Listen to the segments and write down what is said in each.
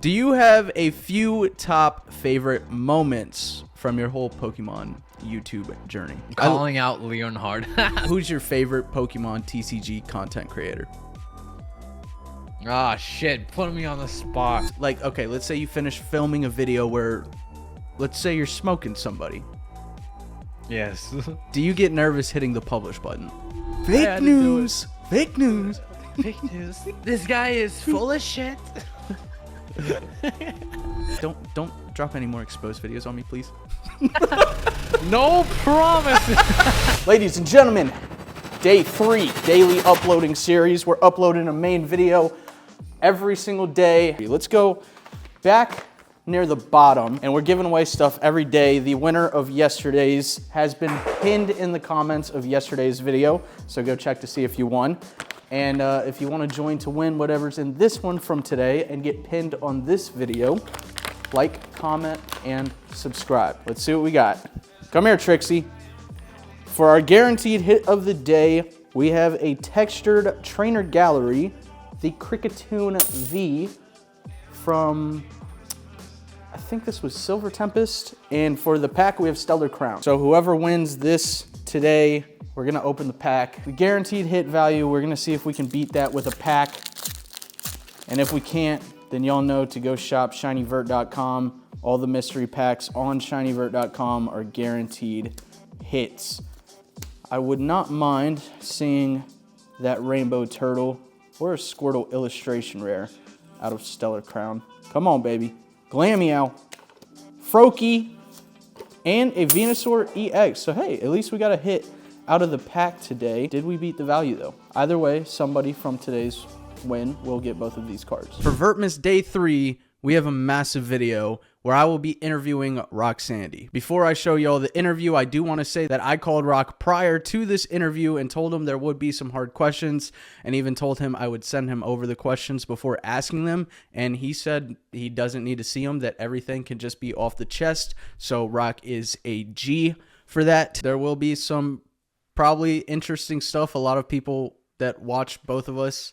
Do you have a few top favorite moments from your whole Pokemon YouTube journey? Calling out Leonhard. Who's your favorite Pokemon TCG content creator? Ah, shit. Putting me on the spot. Like, okay, let's say you finish filming a video where, let's say you're smoking somebody. Yes. Do you get nervous hitting the publish button? Fake news! Fake news! Fake news. This guy is full of shit. Don't drop any more exposed videos on me, please. No promises. Ladies and gentlemen, day 3, daily uploading series. We're uploading a main video every single day. Let's go back near the bottom, and we're giving away stuff every day. The winner of yesterday's has been pinned in the comments of yesterday's video, so go check to see if you won. And if you want to join to win whatever's in this one from today and get pinned on this video, like, comment, and subscribe. Let's see what we got. Come here, Trixie. For our guaranteed hit of the day, we have a textured trainer gallery, the Cricketoon V from, I think this was Silver Tempest. And for the pack, we have Stellar Crown. So whoever wins this today, we're gonna open the pack. The guaranteed hit value, we're gonna see if we can beat that with a pack. And if we can't, then y'all know to go shop shinyvert.com. All the mystery packs on shinyvert.com are guaranteed hits. I would not mind seeing that rainbow turtle or a Squirtle illustration rare out of Stellar Crown. Come on, baby. Glameow, Froakie, and a Venusaur EX. So hey, at least we got a hit out of the pack today. Did we beat the value though? Either way, somebody from today's win will get both of these cards. For Vertmas Day 3, we have a massive video where I will be interviewing Rock Sandy. Before I show y'all the interview, I do want to say that I called Rock prior to this interview and told him there would be some hard questions, and even told him I would send him over the questions before asking them, and he said he doesn't need to see them, that everything can just be off the chest. So Rock is a G for that. There will be some probably interesting stuff. A lot of people that watch both of us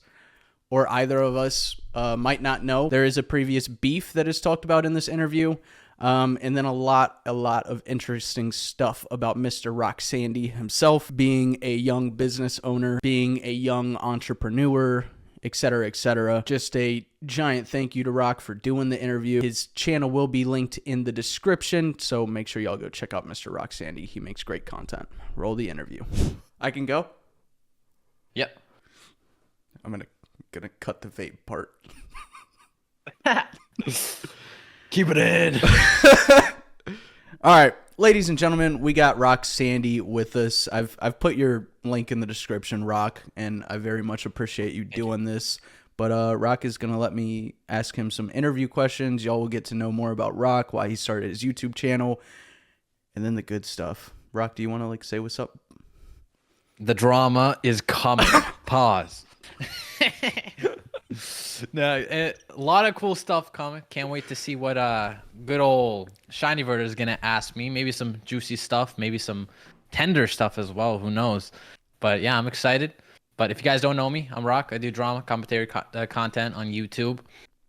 or either of us might not know. There is a previous beef that is talked about in this interview, and then a lot of interesting stuff about Mr. Rock Sandy himself, being a young business owner, being a young entrepreneur, etc., etc. Just a giant thank you to Rock for doing the interview. His channel will be linked in the description, so make sure y'all go check out Mr. Rock Sandy. He makes great content. Roll the interview. I can go? Yep. I'm gonna cut the vape part. Keep it in. All right, ladies and gentlemen, we got Rock Sandy with us. I've put your link in the description, Rock, and I very much appreciate you doing this. But Rock is gonna let me ask him some interview questions. Y'all will get to know more about Rock, why he started his YouTube channel, and then the good stuff. Rock, do you want to say what's up? The drama is coming. Pause. No, a lot of cool stuff coming. Can't wait to see what good old Shinyvert is gonna ask me. Maybe some juicy stuff, maybe some tender stuff as well. Who knows? But yeah, I'm excited. But if you guys don't know me, I'm Rock. I do drama commentary content on YouTube,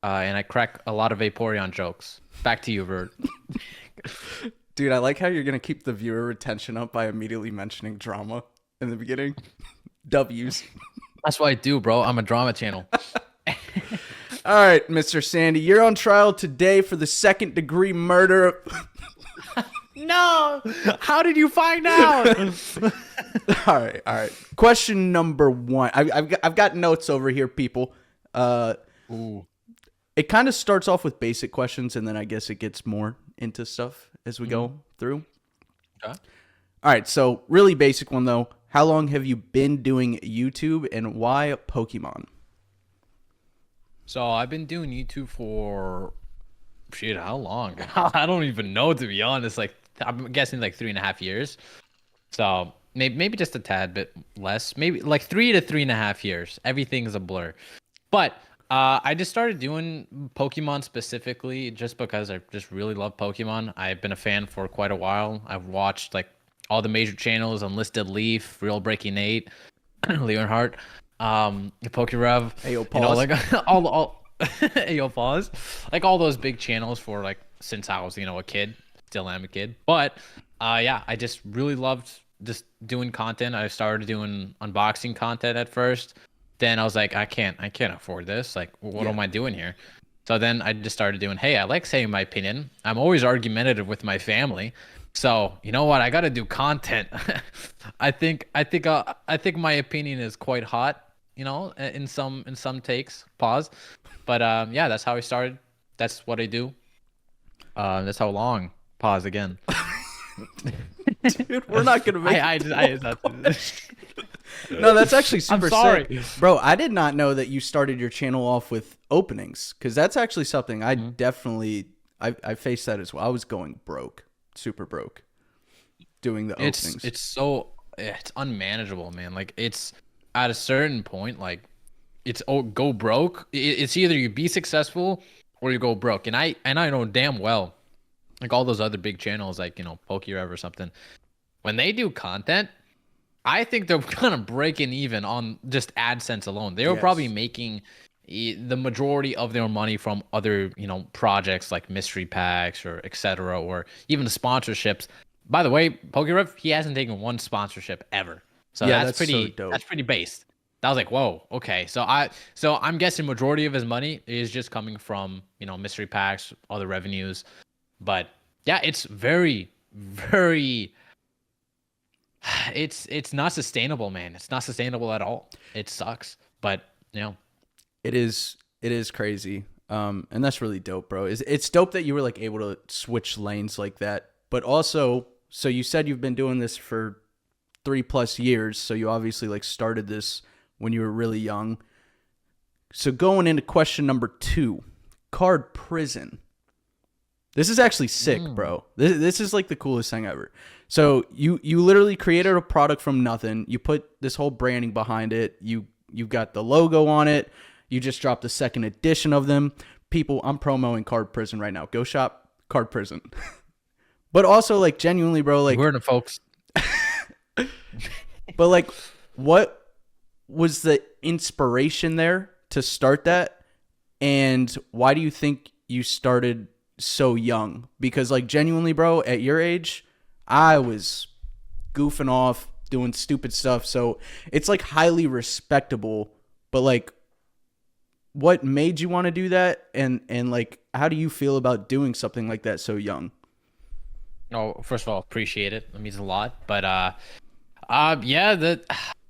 and I crack a lot of Vaporeon jokes. Back to you, Vert. Dude, I like how you're gonna keep the viewer retention up by immediately mentioning drama in the beginning. W's. That's what I do, bro. I'm a drama channel. All right, Mr. Sandy, you're on trial today for the second-degree murder. No! How did you find out? All right. Question number 1. I've got notes over here, people. Ooh. It kind of starts off with basic questions, and then I guess it gets more into stuff as we go through. Okay. All right, so really basic one, though. How long have you been doing YouTube, and why Pokemon? So I've been doing YouTube for, shit, how long? I don't even know, to be honest. I'm guessing 3.5 years. So maybe just a tad bit less. Maybe 3 to 3.5 years. Everything is a blur. But I just started doing Pokemon specifically just because I just really love Pokemon. I've been a fan for quite a while. I've watched all the major channels: Unlisted Leaf, Real Breaking 8, Leonhard, Pokerev. Hey, yo, pause. All Yo, pause. Like all those big channels for like since I was, a kid, still am a kid. But yeah, I just really loved just doing content. I started doing unboxing content at first. Then I was like, I can't afford this. Like, what am I doing here? So then I just started doing, hey, I like saying my opinion. I'm always argumentative with my family. So you know what? I got to do content. I think my opinion is quite hot, in some takes. Pause. But yeah, that's how I started. That's what I do. That's how long. Pause again. Dude, we're not gonna make No, that's actually super sorry. sick. Bro, I did not know that you started your channel off with openings, because that's actually something I definitely I faced that as well. I was going broke, super broke, doing the openings. It's unmanageable, man. Like it's at a certain point, like it's go broke. It's either you be successful or you go broke. And I know damn well, like all those other big channels, like PokeRev or something, when they do content, I think they're kind of breaking even on just AdSense alone. They were probably making the majority of their money from other, projects like mystery packs or etc. or even the sponsorships. By the way, PokeRev, he hasn't taken one sponsorship ever. So Yeah, that's pretty so dope. That's pretty based. I was like, whoa, okay. So I'm guessing majority of his money is just coming from, mystery packs, other revenues. But yeah, it's very, very it's not sustainable, man. It's not sustainable at all. It sucks. But It is crazy. And that's really dope, bro. It's dope that you were like able to switch lanes like that. But also, so you said you've been doing this for 3+ years, so you obviously like started this when you were really young. So going into question number 2, card prison. This is actually sick, bro. This is like the coolest thing ever. So you literally created a product from nothing. You put this whole branding behind it. You've got the logo on it. You just dropped the second edition of them. People, I'm promoting Card Prison right now. Go shop Card Prison. But also, like, genuinely, bro, like, we're the folks. But like, what was the inspiration there to start that? And why do you think you started so young? Because like, genuinely, bro, at your age, I was goofing off, doing stupid stuff. So it's like highly respectable. But like, what made you want to do that? And like, how do you feel about doing something like that so young? Oh, first of all, appreciate it. It means a lot. But yeah,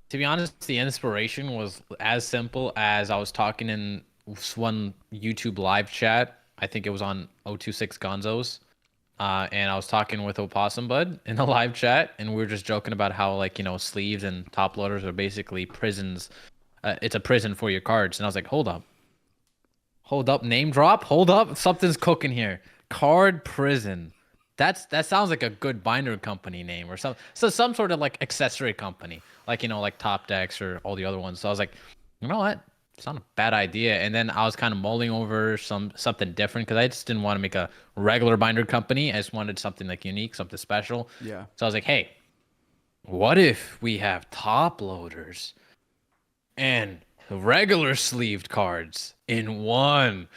to be honest, the inspiration was as simple as I was talking in one YouTube live chat. I think it was on 026 Gonzos. And I was talking with Opossum Bud in the live chat, and we were just joking about how, like, sleeves and top loaders are basically prisons. It's a prison for your cards. And I was like, hold up, name drop, hold up, something's cooking here. Card prison. That sounds like a good binder company name or some sort of like accessory company, like like Top Decks or all the other ones. So I was like, you know what? It's not a bad idea. And then I was kind of mulling over something different because I just didn't want to make a regular binder company. I just wanted something like unique, something special. Yeah. So I was like, hey, what if we have top loaders and regular sleeved cards in one?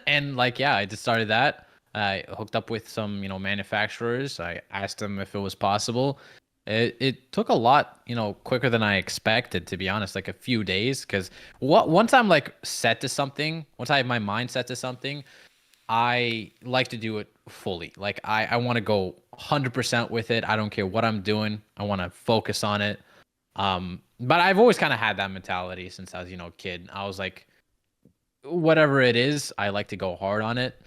And like, yeah, I just started that. I hooked up with some, manufacturers. I asked them if it was possible. It took a lot, quicker than I expected, to be honest, like a few days. Because once I'm like set to something, once I have my mind set to something, I like to do it fully. Like I want to go 100% with it. I don't care what I'm doing. I want to focus on it. But I've always kind of had that mentality since I was, a kid. I was like, whatever it is, I like to go hard on it.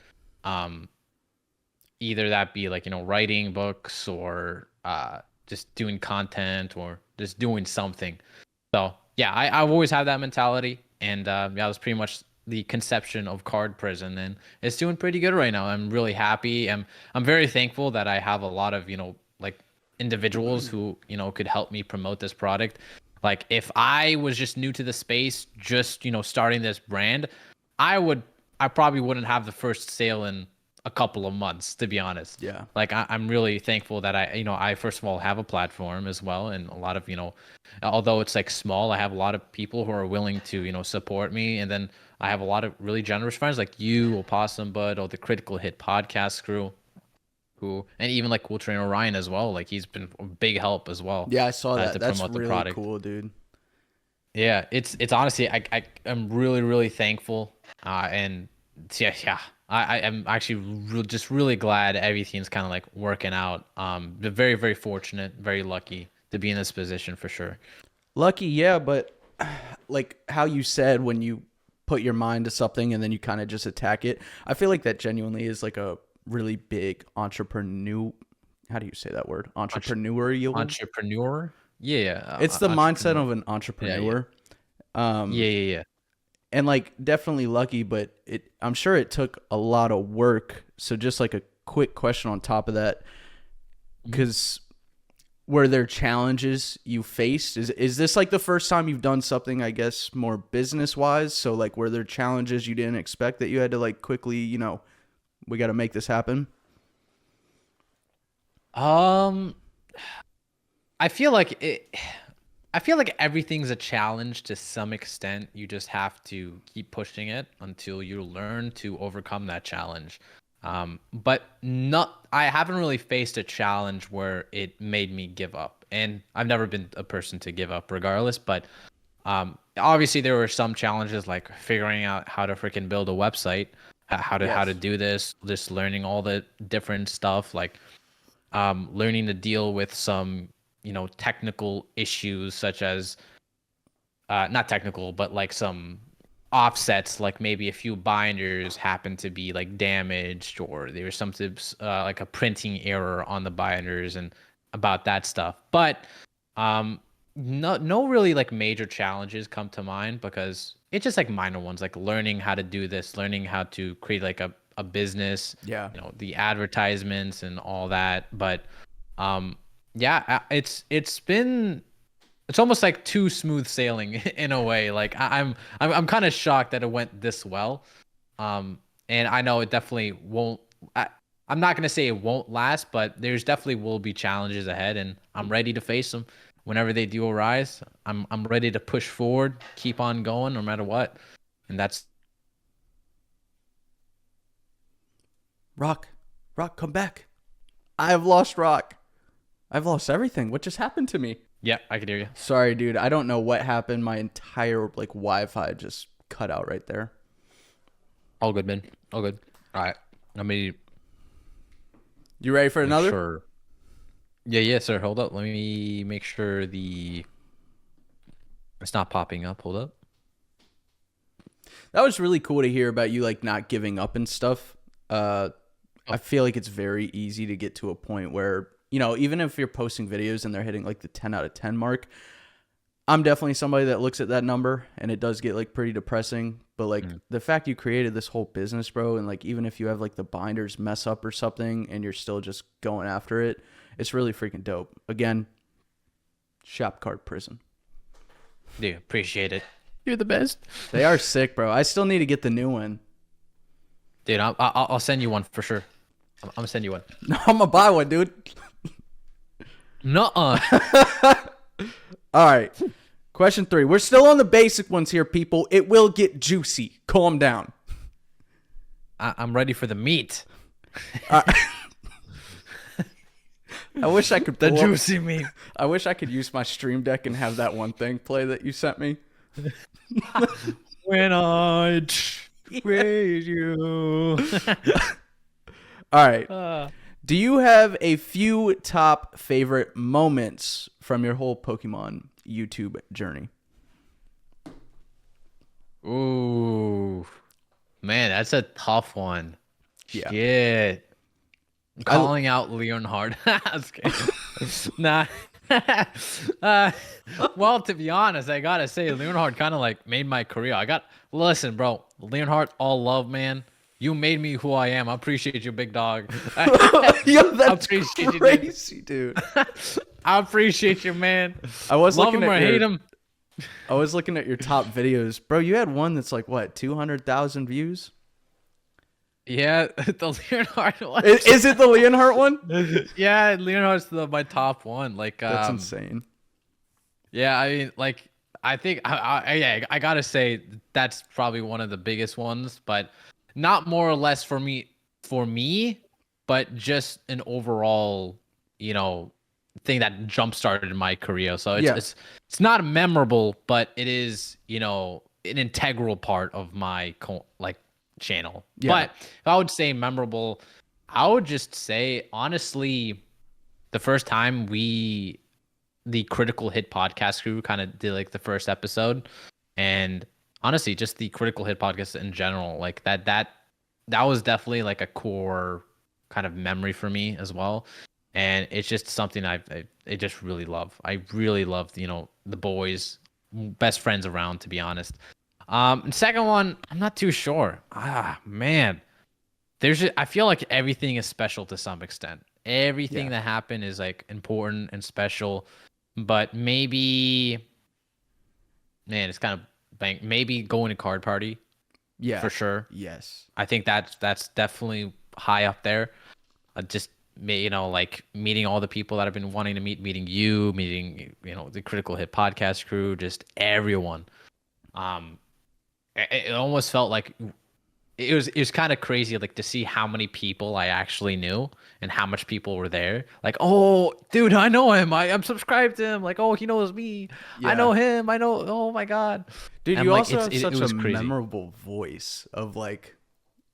Either that be like, writing books or just doing content or just doing something. So yeah, I've always had that mentality. And yeah, that was pretty much the conception of Card Prison, and it's doing pretty good right now. I'm really happy. I'm very thankful that I have a lot of, like individuals who, could help me promote this product. Like if I was just new to the space, just, starting this brand, I probably wouldn't have the first sale in a couple of months, to be honest. Yeah. Like I'm really thankful that I first of all have a platform as well, and a lot of, although it's like small, I have a lot of people who are willing to, support me, and then I have a lot of really generous friends like you, Opossum Bud, or the Critical Hit podcast crew, and even like Cool Trainer Ryan as well. Like he's been a big help as well. Yeah, I saw that. To That's promote the really product. cool, dude. Yeah, it's honestly, I'm really, really thankful, and yeah, I'm actually just really glad everything's kind of like working out. Very, very fortunate, very lucky to be in this position for sure. Lucky, yeah, but like how you said, when you put your mind to something and then you kind of just attack it, I feel like that genuinely is like a really big entrepreneur. How do you say that word? Entrepreneur. Yeah, it's the mindset of an entrepreneur. Yeah. And like definitely lucky, but I'm sure it took a lot of work. So just like a quick question on top of that, because were there challenges you faced? Is this like the first time you've done something, I guess, more business wise? So like, were there challenges you didn't expect that you had to like quickly, we got to make this happen? I feel like everything's a challenge to some extent. You just have to keep pushing it until you learn to overcome that challenge. But I haven't really faced a challenge where it made me give up. And I've never been a person to give up regardless. But obviously there were some challenges like figuring out how to freaking build a website, how to do this, just learning all the different stuff, like learning to deal with some technical issues, such as not technical, but like some offsets, like maybe a few binders happen to be like damaged, or there was something like a printing error on the binders, and about that stuff. But no really like major challenges come to mind, because it's just like minor ones, like learning how to do this, learning how to create like a business, the advertisements and all that. But yeah, it's almost like too smooth sailing in a way. Like I'm kind of shocked that it went this well. And I know it definitely won't. I'm not gonna say it won't last, but there's definitely will be challenges ahead, and I'm ready to face them whenever they do arise. I'm ready to push forward, keep on going, no matter what. And that's Rock, come back. I have lost Rock. I've lost everything. What just happened to me? Yeah, I can hear you. Sorry, dude. I don't know what happened. My entire like Wi-Fi just cut out right there. All good, man. All good. All right. You ready for another? Sure. Yeah, sir. Hold up. Let me make sure it's not popping up. Hold up. That was really cool to hear about you like not giving up and stuff. I feel like it's very easy to get to a point where, even if you're posting videos and they're hitting like the 10 out of 10 mark, I'm definitely somebody that looks at that number and it does get like pretty depressing. But like the fact you created this whole business, bro, and like even if you have like the binders mess up or something and you're still just going after it, it's really freaking dope. Again, Shop Card Prison. Dude, appreciate it. You're the best. They are sick, bro. I still need to get the new one. Dude, I'll send you one for sure. I'm gonna send you one. No, I'm gonna buy one, dude. Nuh-uh. All right. Question 3. We're still on the basic ones here, people. It will get juicy. Calm down. I'm ready for the meat. I wish I could the juicy meat. I wish I could use my Stream Deck and have that one thing play that you sent me. When I praise you. All right. Do you have a few top favorite moments from your whole Pokemon YouTube journey? Ooh, man, that's a tough one. Yeah. Shit. Calling out Leonhard. Nah. Well, to be honest, I gotta say, Leonhard kind of like made my career. Listen, bro, Leonhard, all love, man. You made me who I am. I appreciate you, big dog. Yo, that's appreciate crazy, dude. I appreciate you, man. I was love looking him at or hate him. I was looking at your top videos, bro. You had one that's like what, 200,000 views? Yeah, the Leonhard one. Is it the Leonhardt one? Yeah, Leonhard's my top one. Like, That's insane. yeah, I mean, like, I think yeah, I gotta say that's probably one of the biggest ones, but not more or less for me, but just an overall, you know, thing that jump started my career. So Yeah. it's not memorable, but it is, you know, an integral part of my like channel. Yeah. But if I would say memorable, I would just say honestly, the first time the Critical Hit podcast crew kind of did like the first episode, and honestly, just the Critical Hit podcast in general, like that was definitely like a core kind of memory for me as well. And it's just something I just really love. I really loved, you know, the boys, best friends around, to be honest. And second one, I'm not too sure. Ah, man, I feel like everything is special to some extent. Everything that happened is like important and special, but maybe, man, it's kind of maybe going to card party. Yeah. For sure. Yes. I think that's definitely high up there. Just you know, like meeting all the people that I've been wanting to meeting you, you know, the Critical Hit podcast crew, just everyone. It almost felt like it was kind of crazy, like to see how many people I actually knew and how much people were there. Like, oh, dude, I know him. I'm subscribed to him. Like, oh, he knows me. I know him. I know. Oh my god, dude, and you like, also have such was a crazy. memorable voice of like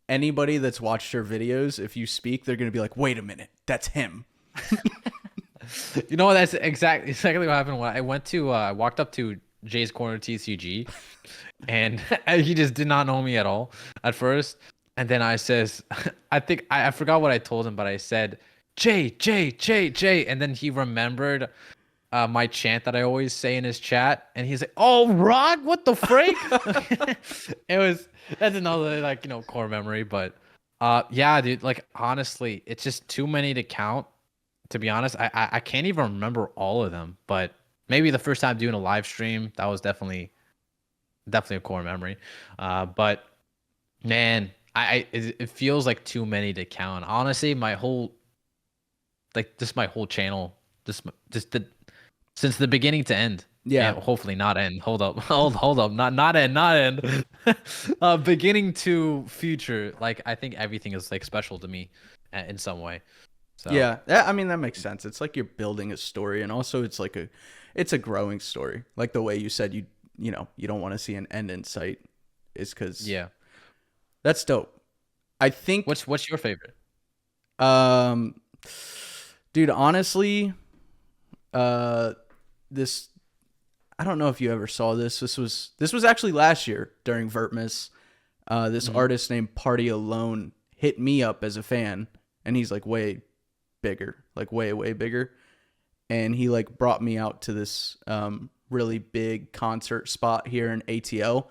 anybody that's watched your videos. If you speak, they're gonna be like, "Wait a minute, that's him." You know, that's exactly what happened when I walked up to Jay's Corner TCG, and he just did not know me at all at first. And then I says, I think I forgot what I told him, but I said, Jay, Jay, Jay, Jay. And then he remembered my chant that I always say in his chat. And he's like, oh, Rock, what the freak? That's another, like, you know, core memory. But yeah, dude, like, honestly, it's just too many to count. To be honest, I can't even remember all of them, but maybe the first time doing a live stream, that was definitely a core memory. But man, it feels like too many to count. Honestly, my whole channel, since the beginning to end. Yeah. And hopefully not end. Hold up, hold up, not end. Beginning to future, like I think everything is like special to me in some way. So. Yeah, I mean that makes sense. It's like you're building a story, and also it's like it's a growing story. Like the way you said you know you don't want to see an end in sight, is because that's dope. I think. What's your favorite? Dude, honestly, this I don't know if you ever saw this. This was actually last year during Vertmas. This artist named Party Alone hit me up as a fan, and he's like way bigger, like way bigger, and he like brought me out to this really big concert spot here in ATL.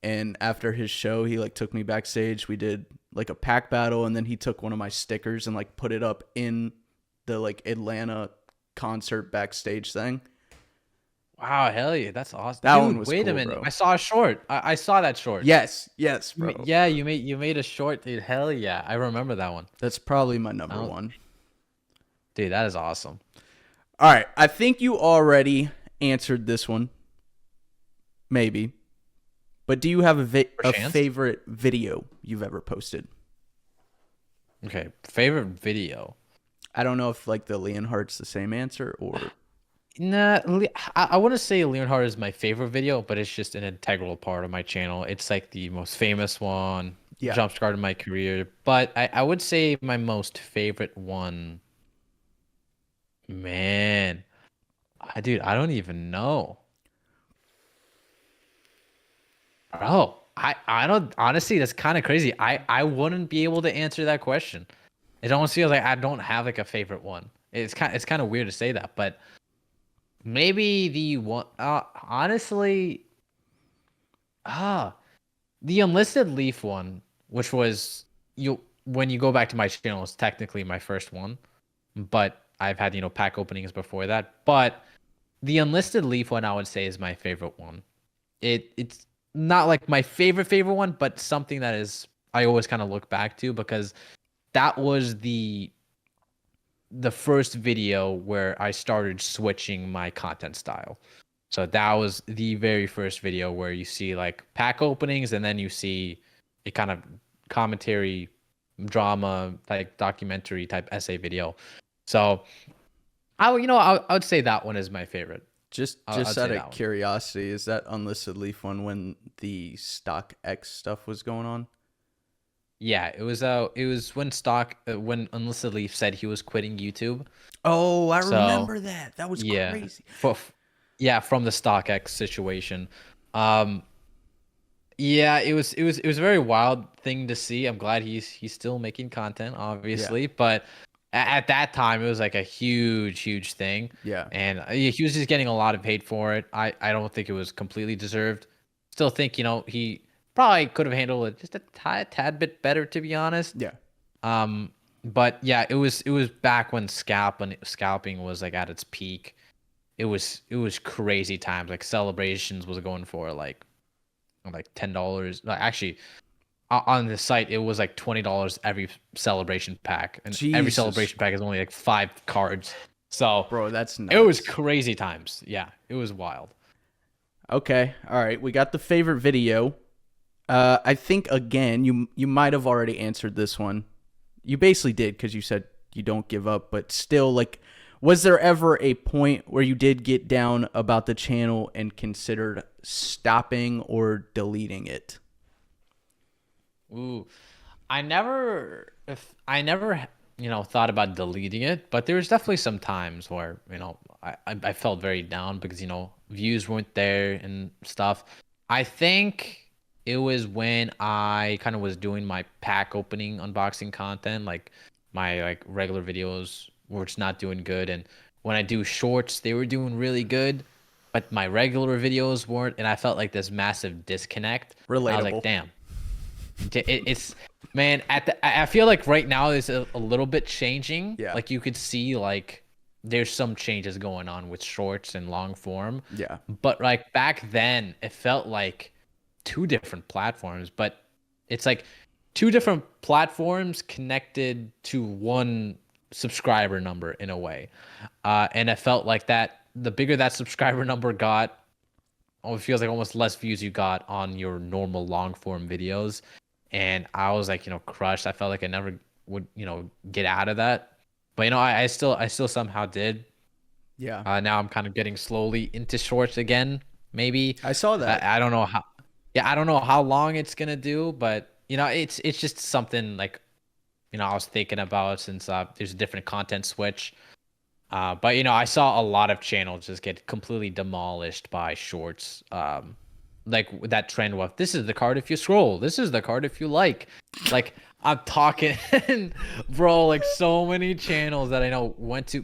And after his show, he like took me backstage. We did like a pack battle, and then he took one of my stickers and like put it up in the like Atlanta concert backstage thing. Wow, hell yeah, that's awesome. That Dude, one was wait cool, a minute. bro. I saw a short. I saw that short. Yes, bro. Yeah, you made a short, dude. Hell yeah, I remember that one. That's probably my number one. Dude, that is awesome. All right, I think you already answered this one. Maybe. But do you have a favorite video you've ever posted? Okay, favorite video. I don't know if like the Leonhardt's the same answer or. Nah, I wouldn't say Leonhard is my favorite video, but it's just an integral part of my channel. It's like the most famous one. Yeah. Jump-started my career. But I would say my most favorite one. Man, dude, I don't even know. Bro, I don't, honestly, that's kind of crazy. I wouldn't be able to answer that question. It almost feels like I don't have like a favorite one. It's kind of weird to say that, but maybe the one, honestly, the Enlisted Leaf one, which was when you go back to my channel, it's technically my first one, but I've had, you know, pack openings before that. But the Enlisted Leaf one, I would say, is my favorite one. It's not like my favorite one, but something that is I always kind of look back to, because that was the first video where I started switching my content style. So that was the very first video where you see like pack openings, and then you see a kind of commentary, drama, like documentary type essay video. So I would say that one is my favorite. Just I'd out say that of one. curiosity, is that Unlisted Leaf one when the Stock X stuff was going on? Yeah, it was when Unlisted Leaf said he was quitting YouTube. Oh, I So remember that. That was yeah, crazy. yeah, from the StockX situation. Um, yeah, it was a very wild thing to see. I'm glad he's still making content, obviously, but at that time it was like a huge thing. Yeah. And he was just getting a lot of hate for it. I don't think it was completely deserved. Still think he probably could have handled it just a tad bit better, to be honest. Yeah. But yeah, it was back when scalping was like at its peak. It was crazy times. Like celebrations was going for like $10. Like, actually, on the site it was like $20 every celebration pack, and every Jesus. celebration pack is only like 5 cards. So Bro, that's nuts. it was crazy times. Yeah, it was wild. Okay. All right. We got the favorite video. I think, again, you might have already answered this one. You basically did, because you said you don't give up, but still, like, was there ever a point where you did get down about the channel and considered stopping or deleting it? Ooh, I never thought about deleting it, but there was definitely some times where I felt very down because views weren't there and stuff. I think it was when I kind of was doing my pack opening unboxing content, like my like regular videos were just not doing good, and when I do shorts, they were doing really good, but my regular videos weren't, and I felt like this massive disconnect. I was Relatable. like, damn. It's man, I feel like right now is a little bit changing. Yeah. Like you could see like there's some changes going on with shorts and long form. Yeah. But like back then it felt like 2 different platforms, but it's like 2 different platforms connected to one subscriber number in a way. And it felt like that the bigger that subscriber number got, it feels like almost less views you got on your normal long form videos. And I was like, crushed. I felt like I never would, get out of that. But I still somehow did. Yeah. Now I'm kind of getting slowly into shorts again. Maybe I saw that. I don't know how. Yeah, I don't know how long it's gonna do, but it's just something like, I was thinking about since there's a different content switch. But I saw a lot of channels just get completely demolished by shorts. Like that trend of this is the card if you scroll, this is the card if you like. Like I'm talking, bro. Like so many channels that I know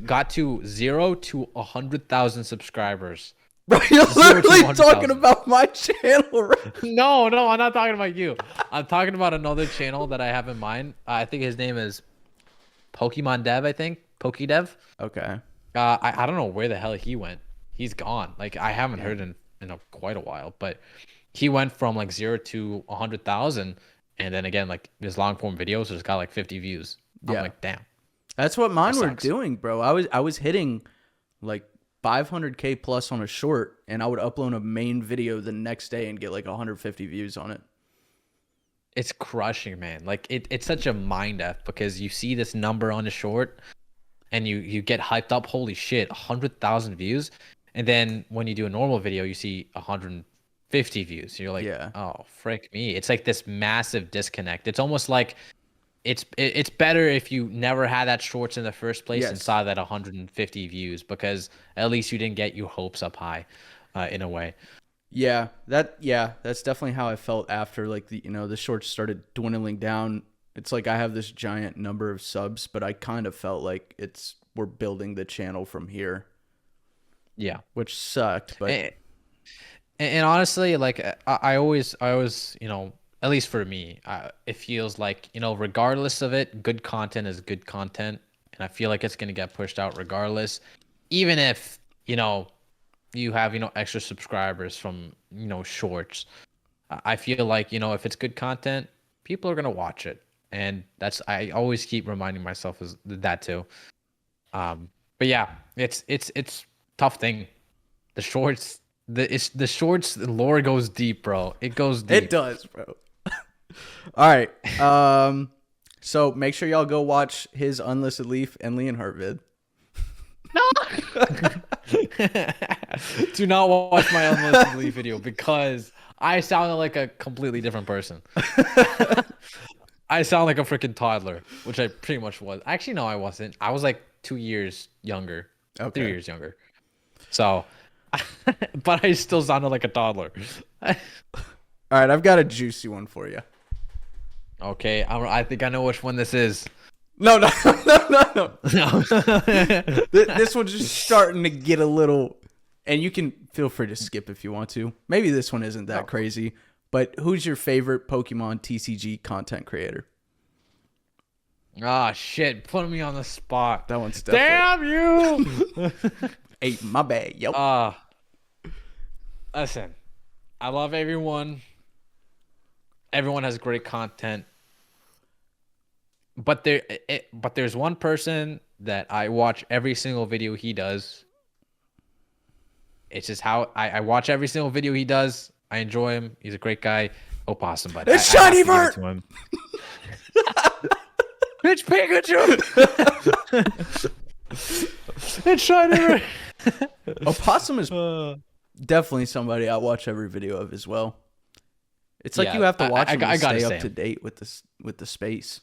got to 0 to 100,000 subscribers. Bro, you're 0 to literally 100,000. talking about my channel, right? No, I'm not talking about you. I'm talking about another channel that I have in mind. I think his name is Pokemon Dev. I think Pokedev. Okay. I don't know where the hell he went. He's gone. Like I haven't heard in quite a while, but he went from like 0 to 100,000, and then again like his long form videos just got like 50 views. I'm Yeah. like, damn. That's what mine That were sucks. doing, bro. I was hitting like 500K plus on a short, and I would upload a main video the next day and get like 150 views on it. It's crushing, man. Like it's such a mind f, because you see this number on a short, and you get hyped up. Holy shit, 100,000 views, and then when you do a normal video, you see 150 views. You're like, Yeah. oh frick me. It's like this massive disconnect. It's almost like it's better if you never had that shorts in the first place and Yes. saw that 150 views, because at least you didn't get your hopes up high, in a way. Yeah, that's definitely how I felt after like the shorts started dwindling down. It's like I have this giant number of subs, but I kind of felt like we're building the channel from here, Yeah. which sucked. But And honestly, like I always, at least for me, it feels like, regardless of it, good content is good content, and I feel like it's gonna get pushed out regardless, even if you have extra subscribers from shorts. I feel like if it's good content, people are gonna watch it, and that's I always keep reminding myself is that too. But yeah, it's tough thing. The shorts, the shorts lore goes deep, bro. It goes deep. It does, bro. All right. So make sure y'all go watch his Unlisted Leaf and Leonhardt vid. Do not watch my Unlisted Leaf video because I sounded like a completely different person. I sound like a freaking toddler, which I pretty much was. Actually, no, I wasn't. I was like 2 years younger. Okay. 3 years younger. So, but I still sounded like a toddler. All right, I've got a juicy one for you. Okay, I think I know which one this is. No. No. This one's just starting to get a little, and you can feel free to skip if you want to. Maybe this one isn't that crazy, but who's your favorite Pokemon TCG content creator? Ah, shit. Putting me on the spot. That one's definitely. Damn you! Hey, my bad. Yep. Listen, I love everyone. Everyone has great content. But there's one person that I watch every single video he does. It's just how I watch every single video he does. I enjoy him. He's a great guy. Opossum, but It's Shiny Vert! It's Pikachu! It's Shiny Vert! Opossum is definitely somebody I watch every video of as well. It's like Yeah, you have to watch him to gotta stay say up to him. date with the space.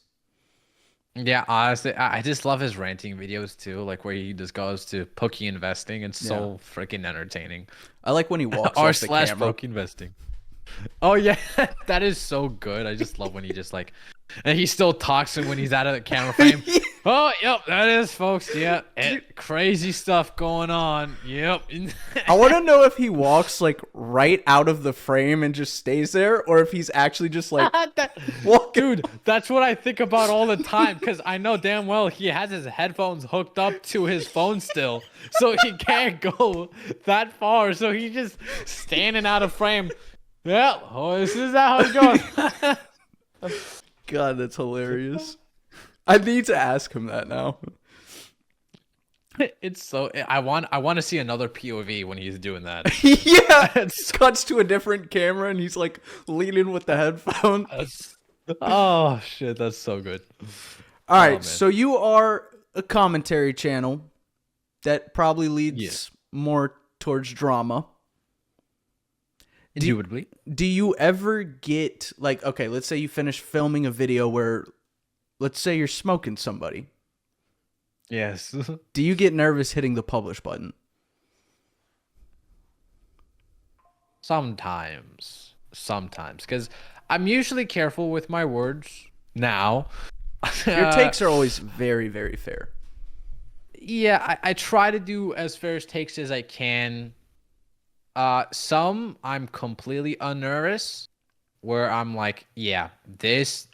Yeah, honestly, I just love his ranting videos too, like where he just goes to Poke investing. It's so freaking entertaining. I like when he walks R off the slash camera. Poke investing. Oh yeah, that is so good. I just love when he just like, and he still talks when he's out of the camera frame. Oh, yep, that is, folks. Yeah, crazy stuff going on. Yep. I want to know if he walks like right out of the frame and just stays there, or if he's actually just like walking. Dude, that's what I think about all the time because I know damn well he has his headphones hooked up to his phone still, so he can't go that far. So he's just standing out of frame. Yeah, oh, this is how it goes. God, that's hilarious. I need to ask him that now. It's so I want to see another POV when he's doing that. Yeah, it cuts to a different camera and he's like leaning with the headphone. Oh shit, that's so good. All right, man. so you are a commentary channel that probably leads more towards drama. Indubitably. Do you ever get like, okay, let's say you finish filming a video where, let's say you're smoking somebody. Yes. Do you get nervous hitting the publish button? Sometimes, because I'm usually careful with my words now. Your takes are always very, very fair. Yeah, I try to do as fair as takes as I can. Some I'm completely unnervous, where I'm like, yeah, this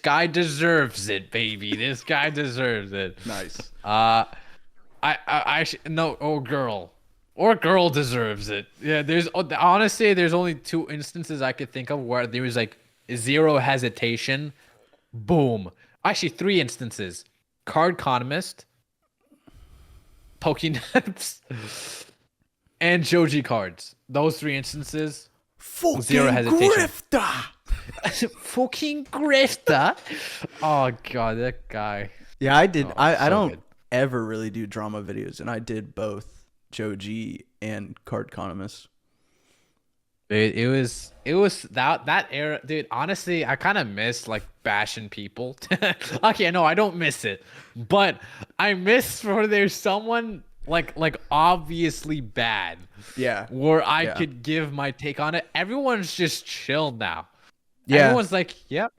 guy deserves it, baby. This guy deserves it. Nice. No, girl deserves it. Yeah, there's only 2 instances I could think of where there was like zero hesitation. Boom. Actually, 3 instances. Card Economist, Pokénaps, and Joji cards. Those 3 instances. Fucking Zero hesitation. grifter. Fucking grifter. Oh god, that guy. Yeah, I did. Oh, I so don't good. ever really do drama videos, and I did both Joji and Card Economist. Dude, it was that era, dude. Honestly, I kind of miss like bashing people. Okay, no, I don't miss it, but I miss where there's someone like obviously bad. Yeah. Where I could give my take on it. Everyone's just chill now. Yeah. Everyone's like, yep.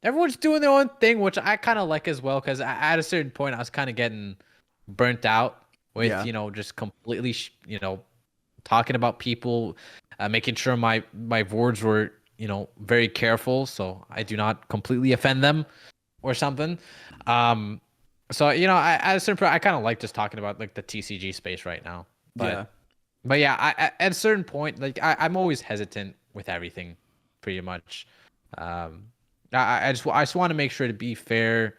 Everyone's doing their own thing, which I kind of like as well, because at a certain point I was kind of getting burnt out with just completely talking about people, making sure my words were very careful so I do not completely offend them or something. So at a certain point I kind of like just talking about like the TCG space right now. But yeah, at a certain point, like I'm always hesitant with everything, pretty much. I just want to make sure to be fair.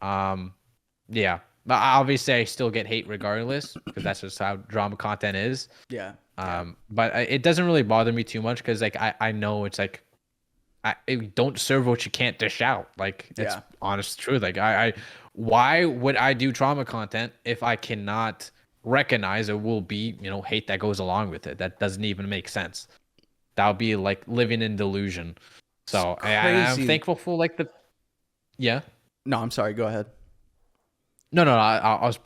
Yeah. But obviously, I still get hate regardless because that's just how drama content is. Yeah. But it doesn't really bother me too much because like I know it's like don't serve what you can't dish out. Like it's honest truth. Like why would I do trauma content if I cannot recognize there will be hate that goes along with it? That doesn't even make sense. That would be like living in delusion. So I'm thankful for like the yeah. No, I'm sorry. Go ahead. No, I was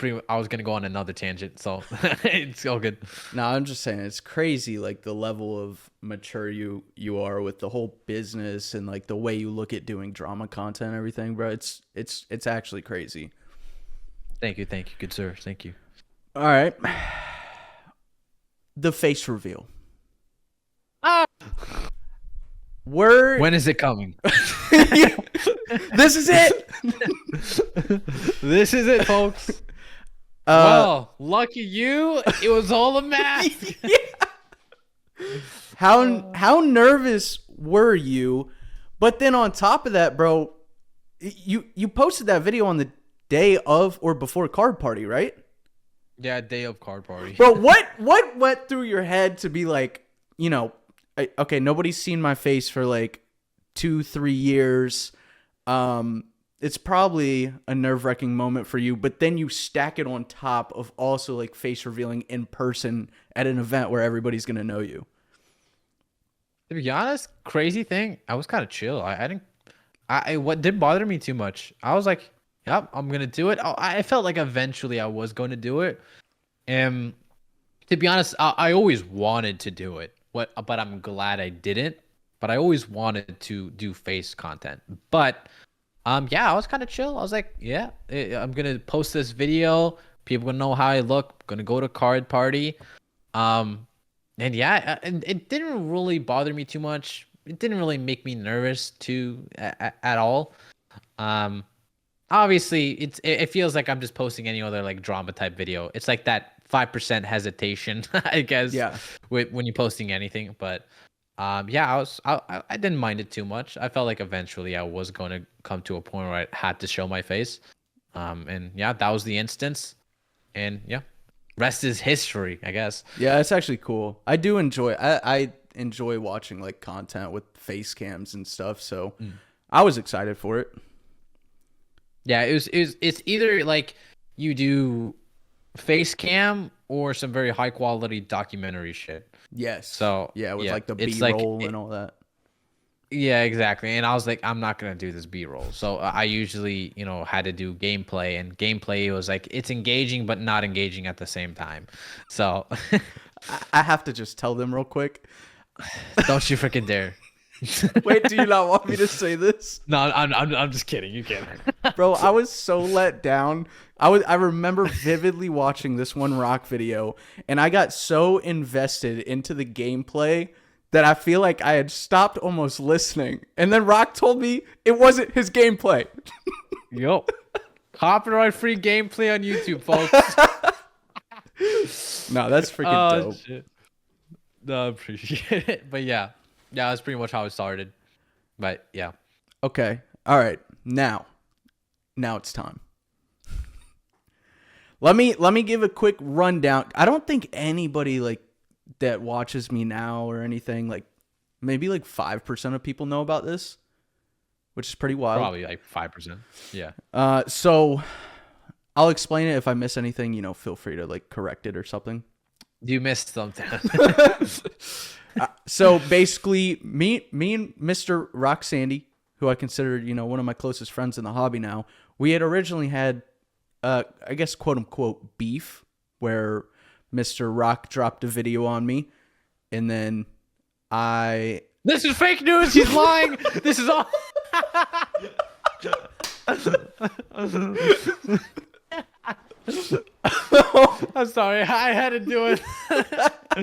gonna go on another tangent, so it's all good. No, I'm just saying it's crazy, like the level of mature you are with the whole business and like the way you look at doing drama content and everything, bro. It's actually crazy. Thank you, good sir. Thank you. All right, the face reveal. When is it coming? This is it. This is it, folks. Well, lucky you. It was all a mask. How nervous were you? But then on top of that, bro, you posted that video on the day of or before card party, right? Yeah, day of card party. Bro, what went through your head to be like, okay, nobody's seen my face for like 2-3 years. It's probably a nerve-wracking moment for you, but then you stack it on top of also like face revealing in person at an event where everybody's gonna know you. To be honest, crazy thing, I was kind of chill. What didn't bother me too much. I was like, yep, I'm gonna do it. I felt like eventually I was going to do it. And to be honest, I always wanted to do it. But I'm glad I didn't. But I always wanted to do face content. But I was kind of chill. I was like, yeah, I'm gonna post this video. People gonna know how I look. I'm gonna go to card party. And it didn't really bother me too much. It didn't really make me nervous at all. Obviously, it feels like I'm just posting any other like drama type video. It's like that 5% hesitation, I guess. Yeah. When you're posting anything, but I didn't mind it too much. I felt like eventually I was going to come to a point where I had to show my face. That was the instance. And rest is history, I guess. Yeah, it's actually cool. I do enjoy I enjoy watching like content with face cams and stuff, so I was excited for it. Yeah, it's either like you do face cam or some very high quality documentary shit. Yes. So with like the B-roll and all that. Yeah, exactly. And I was like, I'm not gonna do this B-roll. So I usually, had to do gameplay, and gameplay was like it's engaging but not engaging at the same time. So I have to just tell them real quick. Don't you freaking dare. Wait, do you not want me to say this? No, I'm just kidding. You can. Bro, I was so let down. I remember vividly watching this one Rock video, and I got so invested into the gameplay that I feel like I had stopped almost listening. And then Rock told me it wasn't his gameplay. Yo. Copyright-free gameplay on YouTube, folks. No, that's freaking dope. Shit. No, I appreciate it. But yeah, that's pretty much how it started. But yeah. Okay. All right. Now it's time. Let me give a quick rundown. I don't think anybody like that watches me now or anything, like maybe like 5% of people know about this, which is pretty wild. Probably like 5%. Yeah. So I'll explain it. If I miss anything, feel free to like correct it or something. You missed something. So basically me and Mr. Rock Sandy, who I consider, one of my closest friends in the hobby now, we had originally had, I guess, quote unquote beef, where Mr. Rock dropped a video on me, and then This is fake news. He's lying. This is all. I'm sorry. I had to do it.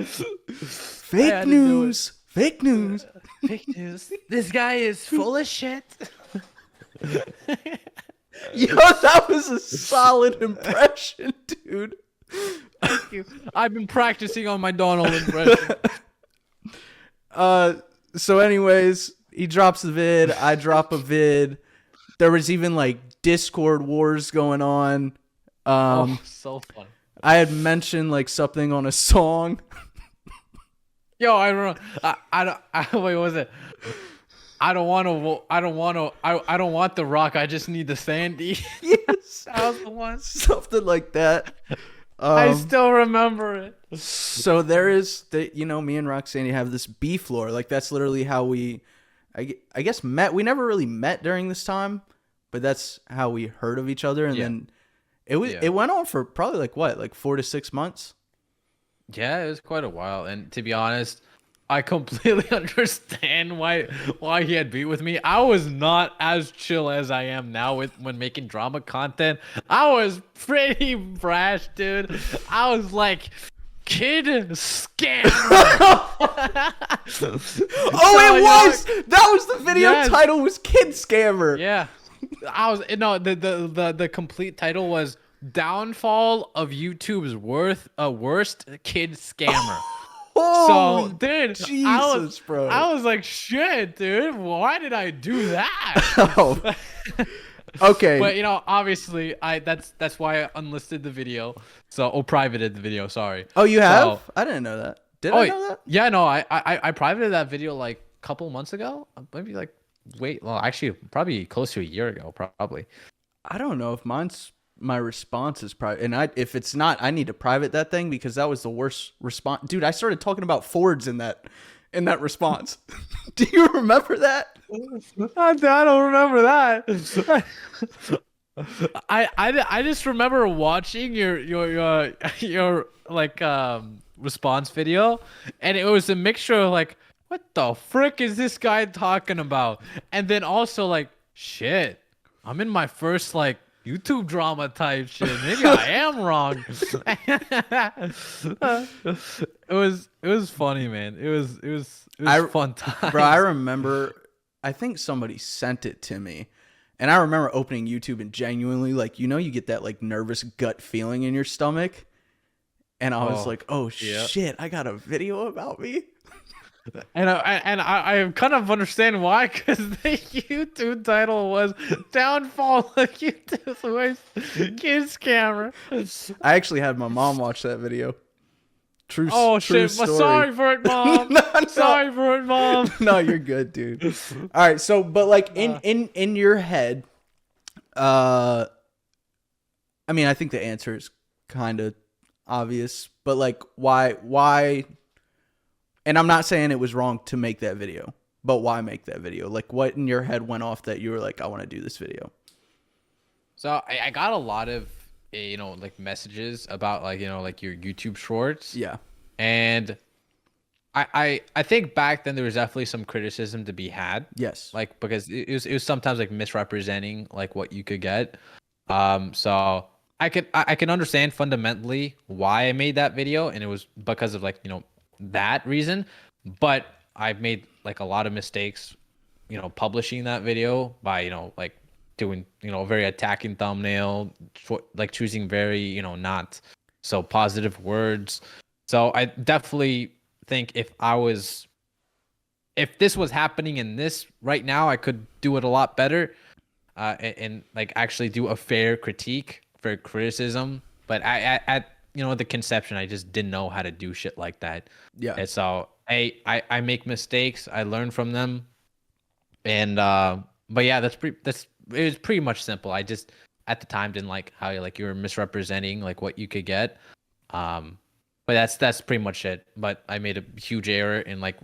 Fake news. Fake news. Fake news. This guy is full of shit. Yo, that was a solid impression, dude. Thank you. I've been practicing on my Donald impression. So anyways, he drops the vid, I drop a vid. There was even like Discord wars going on. So funny. I had mentioned like something on a song. Yo, I remember. I don't. Wait, what was it? I don't want to. I don't want to. I don't want the rock. I just need the sandy. Yes, That was the one. something like that. I still remember it. So there is the, you know, me and Roxanne have this beef lore. Like that's literally how we, I guess met. We never really met during this time, but that's how we heard of each other. And then it went on for probably like 4 to 6 months. Yeah, it was quite a while, and to be honest, I completely understand why he had beef with me. I was not as chill as I am now when making drama content. I was pretty brash, dude. I was like, kid scammer. That was the video title was Kid Scammer. Yeah, I was the complete title was Downfall of YouTube's worst kid scammer. Oh, So, dude, Jesus, bro. I was like, shit, dude, why did I do that? Oh. Okay. But you know, obviously, that's why I unlisted the video, privated the video. Sorry. Oh, you have? So, I didn't know that. Did I know that? Yeah, no, I privated that video like a couple months ago, maybe like actually probably close to a year ago, probably. I don't know if my response is private, and if it's not, I need to private that thing because that was the worst response. Dude, I started talking about Fords in that response. Do you remember that? I don't remember that. I just remember watching your like response video, and it was a mixture of like, what the frick is this guy talking about? And then also like, shit, I'm in my first like YouTube drama type shit. Maybe I am wrong. It was funny, man. It was fun time. Bro, I remember, I think somebody sent it to me, and I remember opening YouTube and genuinely, like, you know, you get that like nervous gut feeling in your stomach, and I was like, oh shit, I got a video about me. And I kind of understand why, because the YouTube title was Downfall of YouTube's worst kid scammer. I actually had my mom watch that video. True Oh true shit! story. Sorry for it, mom. No. Sorry for it, mom. No, you're good, dude. All right, so but like in your head, I mean, I think the answer is kind of obvious, but like why? And I'm not saying it was wrong to make that video, but why make that video? Like, what in your head went off that you were like, I want to do this video? So I got a lot of like messages about like like your YouTube shorts. Yeah. And I think back then there was definitely some criticism to be had. Yes. Like because it was sometimes like misrepresenting like what you could get. So I can understand fundamentally why I made that video, and it was because of like that reason. But I've made like a lot of mistakes, publishing that video by like doing a very attacking thumbnail, like choosing very not so positive words. So I definitely think if this was happening in this right now, I could do it a lot better, and like actually do a fair criticism. But at the conception, I just didn't know how to do shit like that. Yeah. And so I make mistakes, I learn from them, and but yeah, it was pretty much simple. I just at the time didn't like how you were misrepresenting like what you could get. But that's pretty much it. But I made a huge error in like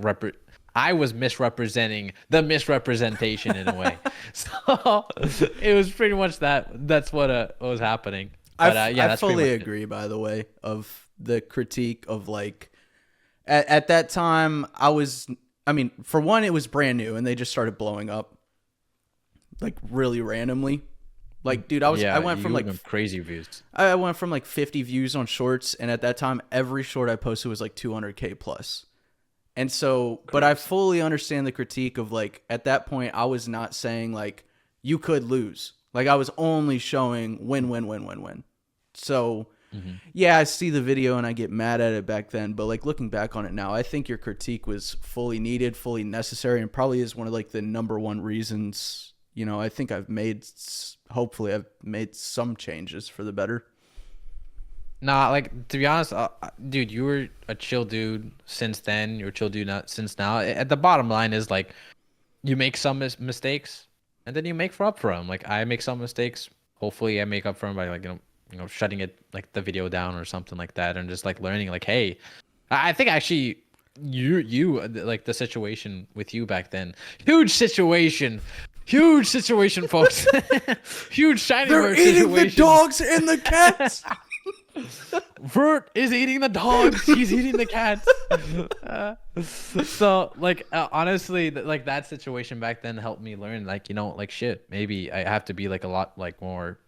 I was misrepresenting the misrepresentation in a way. So it was pretty much that. That's what was happening. But I fully agree, by the way, of the critique of like at that time I mean, for one, it was brand new and they just started blowing up like really randomly. Like, dude, I went from like crazy views. I went from like 50 views on shorts, and at that time, every short I posted was like 200K plus. And so, but I fully understand the critique of like, at that point, I was not saying like you could lose. Like, I was only showing win. So Yeah, I see the video and I get mad at it back then, but like looking back on it now, I think your critique was fully needed, fully necessary, and probably is one of like the number one reasons. You know, I think hopefully I've made some changes for the better. Nah, like to be honest, dude, you were a chill dude since then. You're a chill dude since now. At the bottom line is like, you make some mistakes, and then you make up for them. Like I make some mistakes. Hopefully, I make up for them by like shutting it like the video down or something like that, and just like learning like, hey, I think actually you like the situation with you back then, huge situation, folks. Huge shiny Vert situation. They're eating the dogs and the cats. Vert is eating the dogs. He's eating the cats. So like honestly, like that situation back then helped me learn like, like shit, maybe I have to be like a lot like more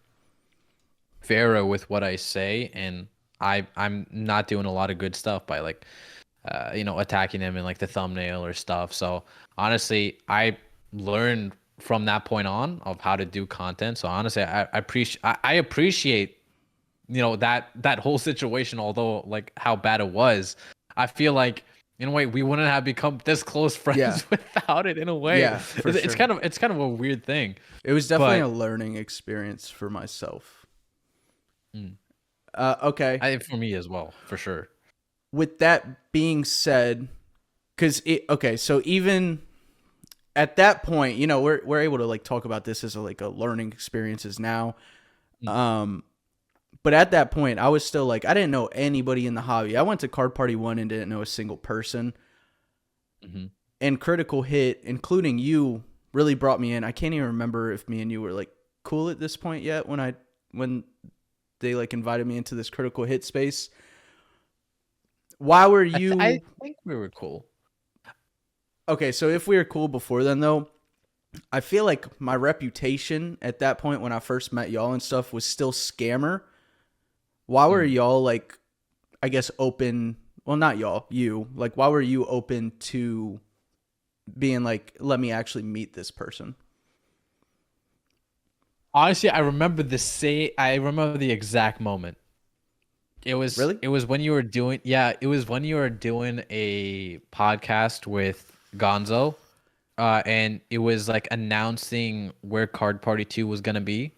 fairer with what I say, and I'm not doing a lot of good stuff by like attacking him in like the thumbnail or stuff. So honestly, I learned from that point on of how to do content. So honestly, I appreciate that whole situation, although like how bad it was. I feel like in a way we wouldn't have become this close friends without it, in a way. Yeah, it's kind of a weird thing. It was definitely a learning experience for myself. Okay. For me as well, for sure. With that being said, so even at that point, we're able to like talk about this as a learning experiences now. But at that point, I was still like, I didn't know anybody in the hobby. I went to Card Party 1 and didn't know a single person. And Critical Hit, including you, really brought me in. I can't even remember if me and you were like cool at this point yet when they like invited me into this Critical Hit space. Why were you? I think we were cool. Okay, so if we were cool before then, though, I feel like my reputation at that point when I first met y'all and stuff was still scammer. Why were y'all like, I guess, open? Well, not y'all, you. Like, why were you open to being like, let me actually meet this person? Honestly, I remember the exact moment. It was really? It was when you were doing a podcast with Gonzo, and it was like announcing where Card Party 2 was gonna be.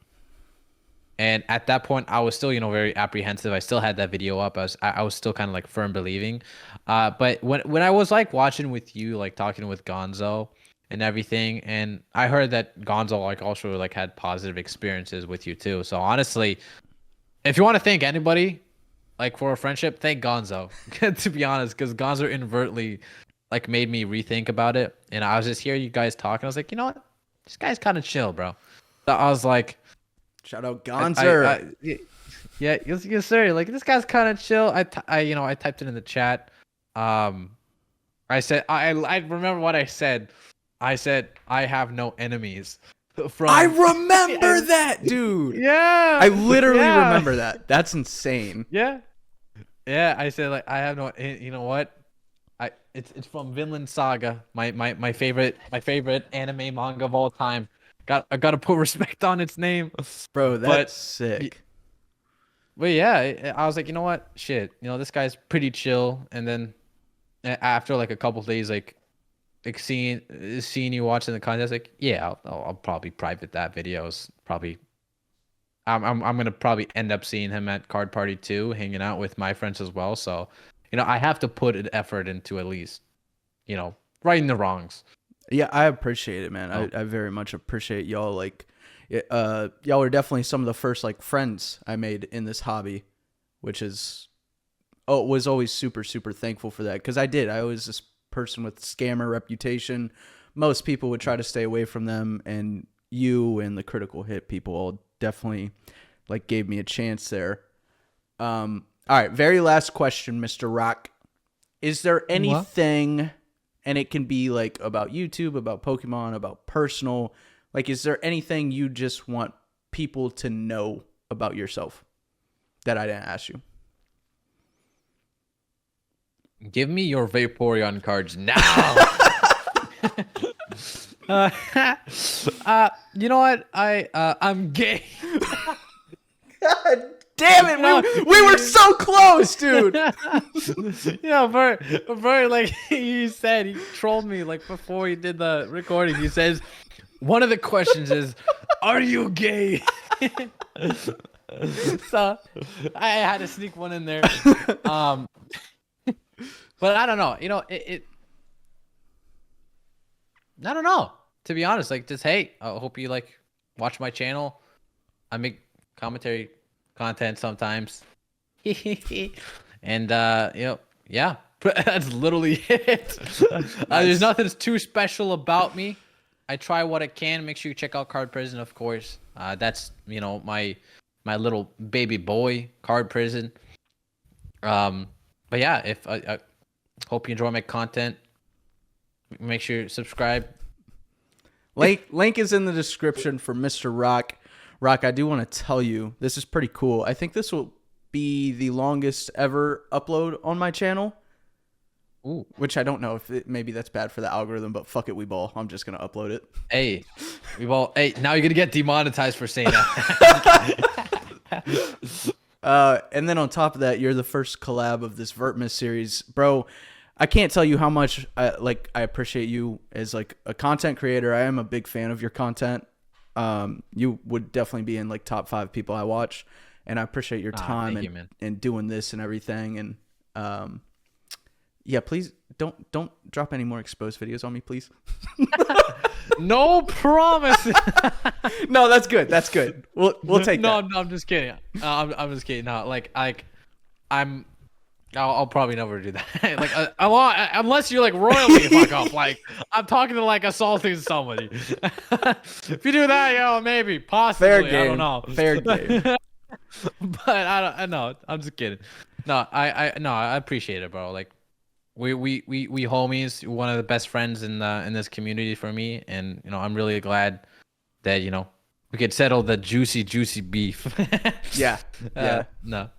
And at that point, I was still, very apprehensive. I still had that video up. I was still kind of like firm believing. But when I was like watching with you, like talking with Gonzo and everything, and I heard that Gonzo like also like had positive experiences with you too. So honestly, if you want to thank anybody like for a friendship, thank Gonzo. To be honest, because Gonzo inadvertently like made me rethink about it. And I was just hearing you guys talking. I was like, you know what? This guy's kind of chill, bro. So I was like, shout out Gonzo. Yeah, yes, sir. Like this guy's kind of chill. I typed it in the chat. I said, I remember what I said. I said, I have no enemies. I remember that, dude. Yeah. I literally remember that. That's insane. Yeah. Yeah. I said, like, I have no, you know what? It's from Vinland Saga, my favorite anime manga of all time. I gotta put respect on its name, bro. That's sick. But yeah, I was like, you know what? Shit, this guy's pretty chill. And then after like a couple days, like seeing you watching the content, like, yeah, I'll probably private that videos. Probably, I'm gonna probably end up seeing him at Card Party 2, hanging out with my friends as well. So, I have to put an effort into at least, righting the wrongs. Yeah, I appreciate it, man. I very much appreciate y'all. Like, y'all were definitely some of the first like friends I made in this hobby, which was always super, super thankful for that. Because I was this person with scammer reputation. Most people would try to stay away from them, and you and the Critical Hit people all definitely like gave me a chance there. All right, very last question, Mr. Rock. Is there anything, and it can be like about YouTube, about Pokemon, about personal, like, is there anything you just want people to know about yourself that I didn't ask you? Give me your Vaporeon cards now. You know what? I'm gay. God Damn it, we were so close, dude. Bert, like he said, he trolled me like before he did the recording. He says, one of the questions is, "Are you gay?" So I had to sneak one in there. But I don't know. I don't know. To be honest, like just hey, I hope you like watch my channel. I make commentary content sometimes. And yeah. That's literally it. There's nothing too special about me. I try what I can. Make sure you check out Card Prison, of course. That's my little baby boy, Card Prison. But yeah, if I hope you enjoy my content. Make sure you subscribe. Link is in the description for Mr. Rock. Rock, I do want to tell you, this is pretty cool. I think this will be the longest ever upload on my channel. Ooh. Which I don't know if maybe that's bad for the algorithm, but fuck it, we ball. I'm just gonna upload it. Hey, hey, now you're gonna get demonetized for saying that. And then on top of that, you're the first collab of this Vertmas series, bro. I can't tell you how much I appreciate you as like a content creator. I am a big fan of your content. You would definitely be in like top 5 people I watch, and I appreciate your time and doing this and everything. And yeah, please don't drop any more exposed videos on me, please. No promise. No, that's good. That's good. We'll take that. No, I'm just kidding. I'm just kidding. No, I'll probably never do that. Like unless you're like royally fuck up. Like I'm talking to like assaulting somebody. If you do that, maybe possibly. Fair game. I don't know. Fair game. But I know. I'm just kidding. No, I appreciate it, bro. Like we homies. One of the best friends in this community for me, and I'm really glad that we could settle the juicy beef. Yeah. Yeah. No,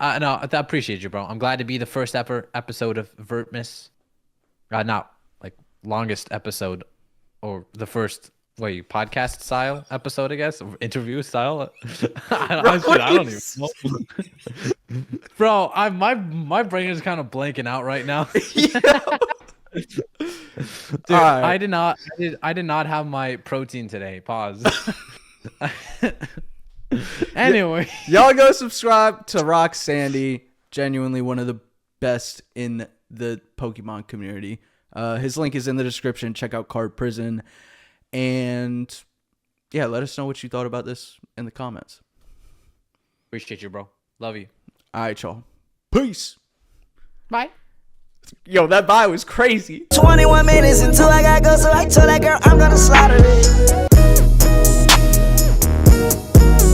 I appreciate you, bro. I'm glad to be the first ever episode of Vertmas. Not like longest episode, or the first podcast style episode, I guess, or interview style. I don't even know. Bro, my brain is kind of blanking out right now. Dude, right. I did not have my protein today. Pause. Anyway, y'all go subscribe to Rock Sandy. Genuinely one of the best in the Pokemon community. His link is in the description. Check out Card Prison. And yeah, let us know what you thought about this in the comments. Appreciate you, bro. Love you. All right, y'all. Peace. Bye. Yo, that bye was crazy. 21 minutes until I gotta go, so I told that girl I'm gonna slaughter it.